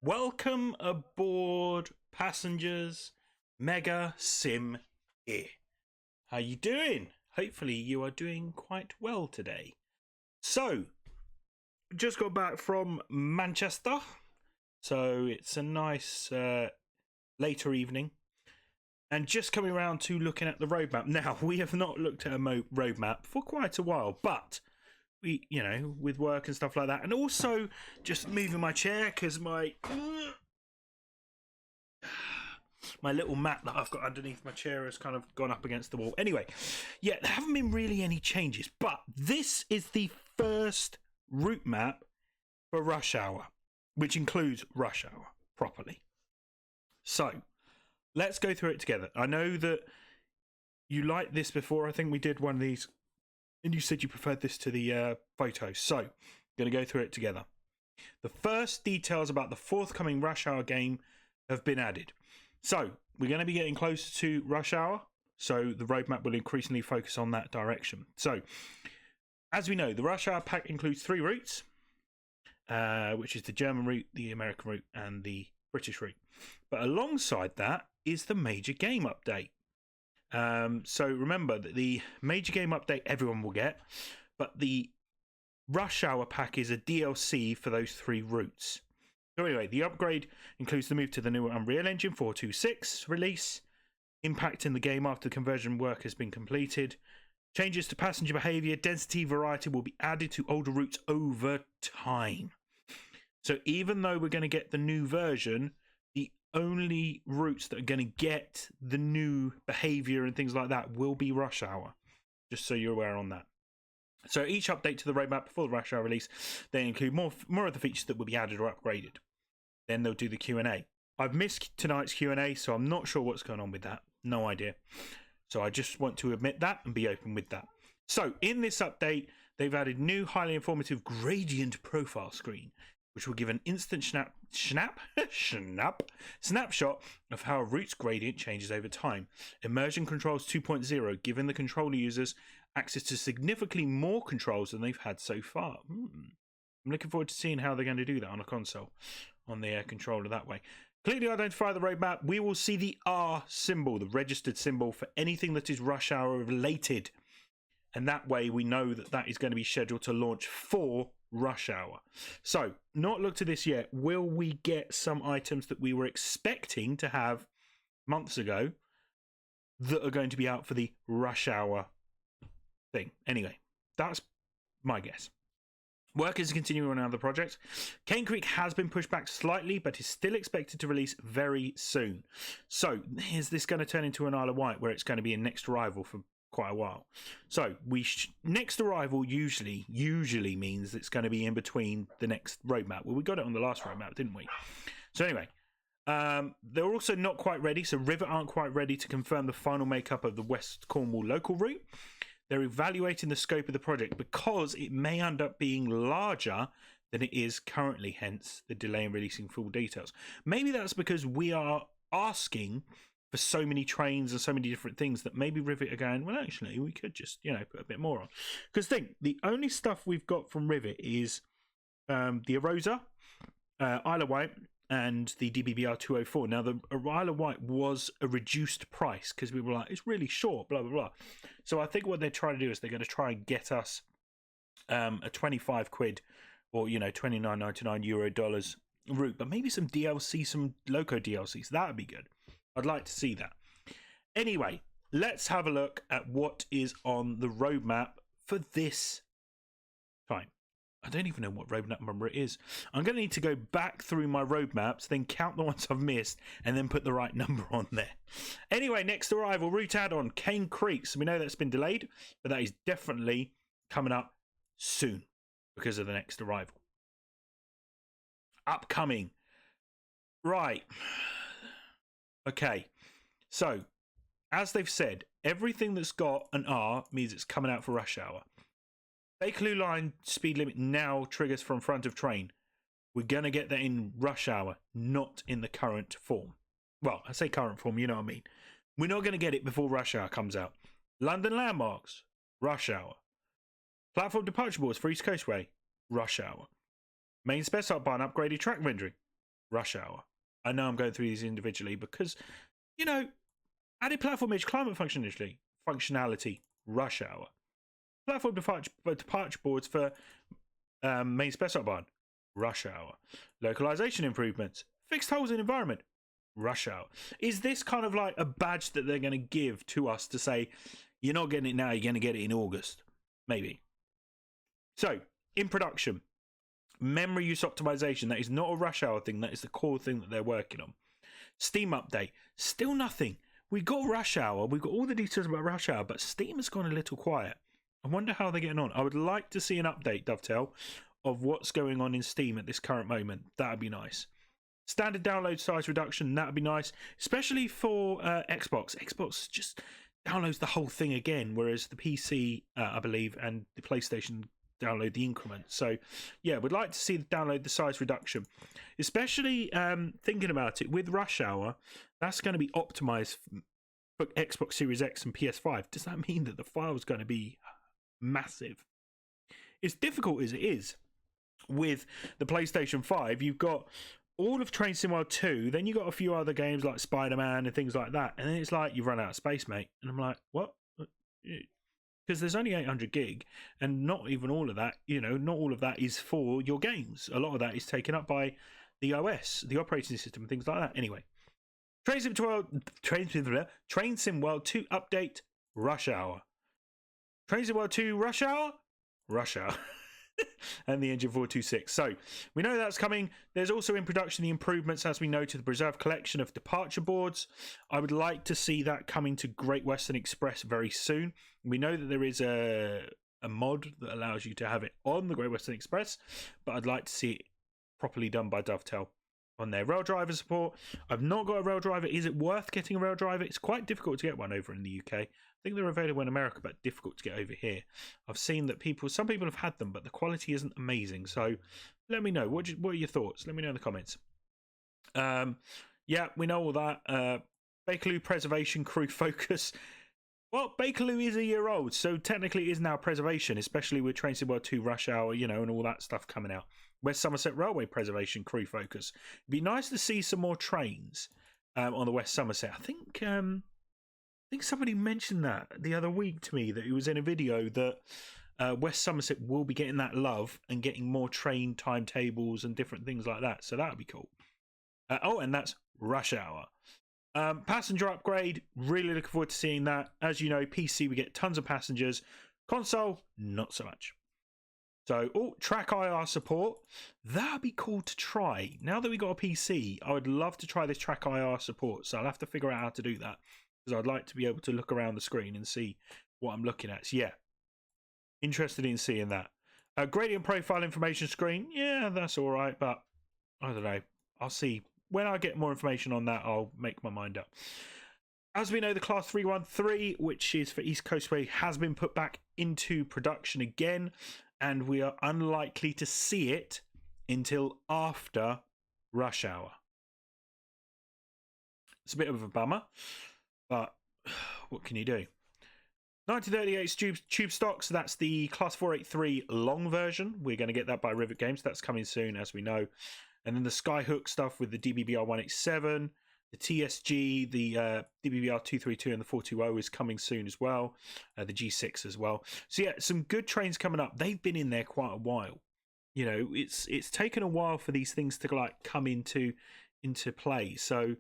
Welcome aboard, passengers. Mega Sim here. How you doing? Hopefully you are doing quite well today. So, just got back from Manchester. So it's a nice later evening. And just coming around to looking at the roadmap. Now, we have not looked at a roadmap for quite a while, but we, with work and stuff like that, and also just moving my chair because my little mat that I've got underneath my chair has kind of gone up against the wall. Anyway, yeah, there haven't been really any changes, but this is the first route map for Rush Hour, which includes Rush Hour properly. So let's go through it together. I know that you liked this before. I think we did one of these and you said you preferred this to the photos. So, I'm going to go through it together. The first details about the forthcoming Rush Hour game have been added. So, we're going to be getting closer to Rush Hour. So, the roadmap will increasingly focus on that direction. So, as we know, the Rush Hour pack includes 3 routes, which is the German route, the American route, and the British route. But alongside that is the major game update. So remember that the major game update everyone will get, but the Rush Hour pack is a DLC for those 3 routes. So anyway, the upgrade includes the move to the new Unreal Engine 4.26 release, impacting the game after the conversion work has been completed. Changes to passenger behavior, density, variety will be added to older routes over time. So even though we're going to get the new version, the only routes that are going to get the new behavior and things like that will be Rush Hour, just so you're aware on that. So each update to the roadmap before the Rush Hour release, they include more of the features that will be added or upgraded. Then they'll do the Q&A. I've missed tonight's Q&A, so I'm not sure what's going on with that. No idea. So I just want to admit that and be open with that. So in this update, they've added new highly informative gradient profile screen, which will give an instant snapshot of how a route's gradient changes over time. Immersion Controls 2.0, giving the controller users access to significantly more controls than they've had so far. I'm looking forward to seeing how they're going to do that on a console, on the controller that way. Clearly identify the roadmap. We will see the R symbol, the registered symbol for anything that is Rush Hour related. And that way we know that that is going to be scheduled to launch for Rush Hour. So, not looked at this yet. Will we get some items that we were expecting to have months ago that are going to be out for the Rush Hour thing? Anyway, that's my guess. Work is continuing on other projects. Cane Creek has been pushed back slightly, but is still expected to release very soon. So, is this going to turn into an Isle of Wight where it's going to be a next arrival for quite a while? So next arrival usually means it's going to be in between the next roadmap. Well, we got it on the last roadmap, didn't we? So anyway, they're also not quite ready. So Rivet aren't quite ready to confirm the final makeup of the West Cornwall local route. They're evaluating the scope of the project because it may end up being larger than it is currently, hence the delay in releasing full details. Maybe that's because we are asking for so many trains and so many different things that maybe Rivet are going, well, actually, we could just, put a bit more on. Because think, the only stuff we've got from Rivet is the Arosa, Isle of Wight, and the DBBR 204. Now, the Isle of Wight was a reduced price because we were like, it's really short, blah, blah, blah. So I think what they're trying to do is they're going to try and get us a 25 quid or, 29.99 euro dollars route, but maybe some DLC, some Loco DLCs. That would be good. I'd like to see that. Anyway, let's have a look at what is on the roadmap for this time. I don't even know what roadmap number it is. I'm going to need to go back through my roadmaps, then count the ones I've missed, and then put the right number on there. Anyway, next arrival, route add-on, Cane Creek. So we know that's been delayed, but that is definitely coming up soon because of the next arrival. Upcoming. Right. Okay. So, as they've said, everything that's got an R means it's coming out for Rush Hour. Bakerloo line speed limit now triggers from front of train. We're going to get that in Rush Hour, not in the current form. Well, I say current form, you know what I mean. We're not going to get it before Rush Hour comes out. London landmarks, Rush Hour. Platform departure boards for East Coastway, Rush Hour. Main spec bar and upgraded track rendering, Rush Hour. I know I'm going through these individually because, you know, added platform edge climate functionality, Rush Hour. Platform departure boards for main specified barn, Rush Hour. Localization improvements, fixed holes in environment, Rush Hour. Is this kind of like a badge that they're going to give to us to say, you're not getting it now, you're going to get it in August? Maybe. So, in production, memory use optimization. That is not a Rush Hour thing. That is the core thing that they're working on. Steam update. Still nothing. We got Rush Hour. We've got all the details about Rush Hour, but Steam has gone a little quiet. I wonder how they're getting on. I would like to see an update, Dovetail, of what's going on in Steam at this current moment. That would be nice. Standard download size reduction. That would be nice, especially for Xbox. Xbox just downloads the whole thing again, whereas the PC, I believe, and the PlayStation download the increment. So yeah, we'd like to see download the size reduction, especially thinking about it with Rush Hour. That's going to be optimized for Xbox Series X and PS5. Does that mean that the file is going to be massive? As difficult as it is with the PlayStation 5, you've got all of Train Sim World 2, then you've got a few other games like Spider-Man and things like that, and then it's like you've run out of space, mate. And I'm like, what? Because there's only 800 gig, and not even all of that, you know, not all of that is for your games. A lot of that is taken up by the OS, the operating system, and things like that. Anyway, Train Sim World 2 update, Rush Hour. Train Sim World 2 Rush Hour, Rush Hour. And the Engine 426. So we know that's coming. There's also in production the improvements, as we know, to the preserved collection of departure boards. I would like to see that coming to Great Western Express very soon. We know that there is a mod that allows you to have it on the Great Western Express, but I'd like to see it properly done by Dovetail on their rail driver support. I've not got a rail driver. Is it worth getting a rail driver? It's quite difficult to get one over in the UK. I think they're available in America, but difficult to get over here. I've seen that some people have had them, but the quality isn't amazing. So let me know. What are your thoughts? Let me know in the comments. Yeah, we know all that. Bakerloo preservation crew focus. Well, Bakerloo is a year old, so technically it is now preservation, especially with Train Sim World 2 Rush Hour, you know, and all that stuff coming out. West Somerset Railway preservation crew focus. It'd be nice to see some more trains on the West Somerset. I think somebody mentioned that the other week to me, that it was in a video that West Somerset will be getting that love and getting more train timetables and different things like that. So that would be cool. Oh, and that's Rush Hour. Passenger upgrade, really looking forward to seeing that. As you know, PC, we get tons of passengers. Console, not so much. So, track IR support. That'd be cool to try. Now that we got a PC, I would love to try this track IR support. So I'll have to figure out how to do that, because I'd like to be able to look around the screen and see what I'm looking at. So yeah, interested in seeing that. Gradient profile information screen. Yeah, that's all right, but I don't know. I'll see. When I get more information on that, I'll make my mind up. As we know, the Class 313, which is for East Coastway, has been put back into production again, and we are unlikely to see it until after Rush Hour. It's a bit of a bummer, but what can you do? 1938 tube stock, so that's the Class 483 long version. We're going to get that by Rivet Games. That's coming soon, as we know. And then the Skyhook stuff with the DBBR 187, the TSG, the DBBR 232 and the 420 is coming soon as well. The G6 as well. So yeah, some good trains coming up. They've been in there quite a while. You know, it's taken a while for these things to like come into play. So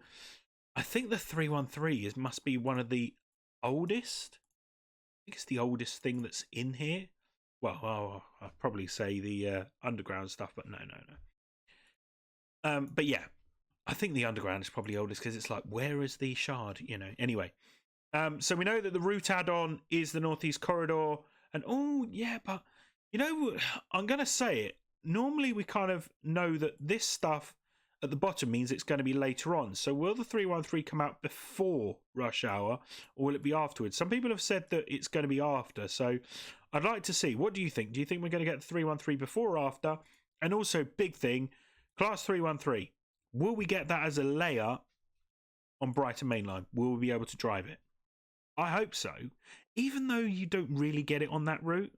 I think the 313 must be one of the oldest. I think it's the oldest thing that's in here. Well, I'd probably say the underground stuff, but no. But yeah, I think the underground is probably oldest, because it's like, where is the shard? You know. Anyway, so we know that the route add-on is the Northeast Corridor, and oh yeah, but you know, I'm gonna say it. Normally, we kind of know that this stuff at the bottom means it's going to be later on. So will the 313 come out before Rush Hour, or will it be afterwards? Some people have said that it's going to be after. So I'd like to see. What do you think? Do you think we're going to get the 313 before or after? And also, big thing. Class 313, will we get that as a layer on Brighton Mainline? Will we be able to drive it? I hope so, even though you don't really get it on that route.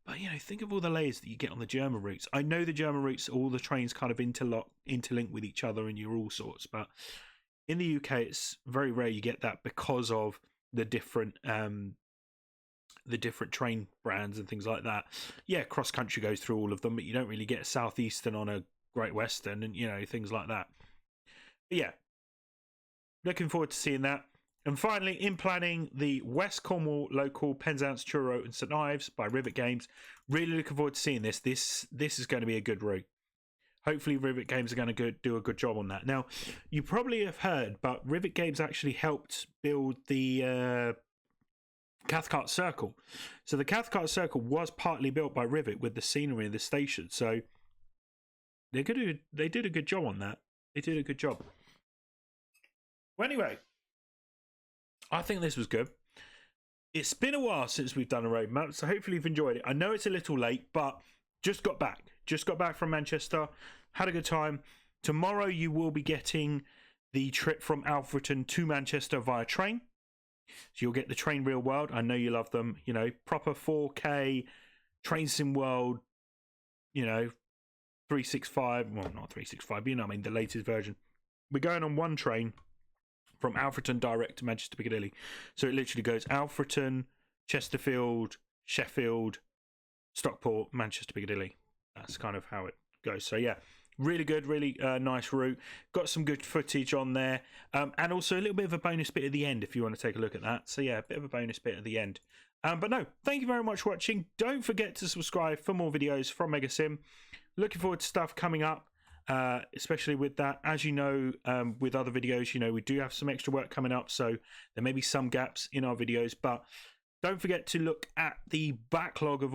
But, you know, think of all the layers that you get on the German routes. I know the German routes, all the trains kind of interlink with each other and you're all sorts. But in the UK, it's very rare you get that because of the different train brands and things like that. Yeah, cross country goes through all of them, but you don't really get a Southeastern on a Great Western and, you know, things like that. But yeah, looking forward to seeing that. And finally, in planning, the West Cornwall local Penzance, Truro and St Ives by Rivet Games. Really looking forward to seeing this. This is going to be a good route. Hopefully Rivet Games are going to do a good job on that. Now, you probably have heard, but Rivet Games actually helped build the Cathcart Circle. So the Cathcart Circle was partly built by Rivet with the scenery and the station. So they did a good job on that. They did a good job. Well, anyway, I think this was good. It's been a while since we've done a roadmap, so hopefully you've enjoyed it. I know it's a little late, but just got back from Manchester, had a good time. Tomorrow you will be getting the trip from Alfreton to Manchester via train. So you'll get the train real world. I know you love them, you know, proper 4K train sim world, you know, 365, well, not 365, but you know what I mean, the latest version. We're going on one train from Alfreton direct to Manchester Piccadilly. So it literally goes Alfreton, Chesterfield, Sheffield, Stockport, Manchester Piccadilly. That's kind of how it goes. So yeah, really good, really nice route. Got some good footage on there. And also a little bit of a bonus bit at the end if you want to take a look at that. So yeah, a bit of a bonus bit at the end. But no, thank you very much for watching. Don't forget to subscribe for more videos from Megasim. Looking forward to stuff coming up. Especially with that, as you know, with other videos, you know, we do have some extra work coming up, so there may be some gaps in our videos, but don't forget to look at the backlog of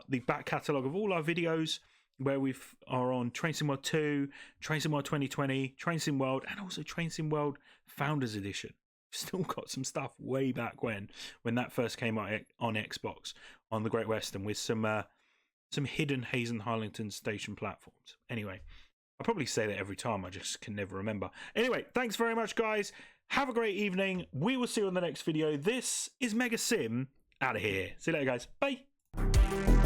the back catalogue of all our videos, where we are on Train Sim World 2, Train Sim World 2020, Train Sim World, and also Train Sim World Founders Edition. Still got some stuff way back when that first came out on Xbox on the Great Western with some hidden Hazen Harlington station platforms. Anyway, I probably say that every time, I just can never remember. Anyway, thanks very much, guys. Have a great evening. We will see you on the next video. This is Mega Sim out of here. See you later, guys. Bye.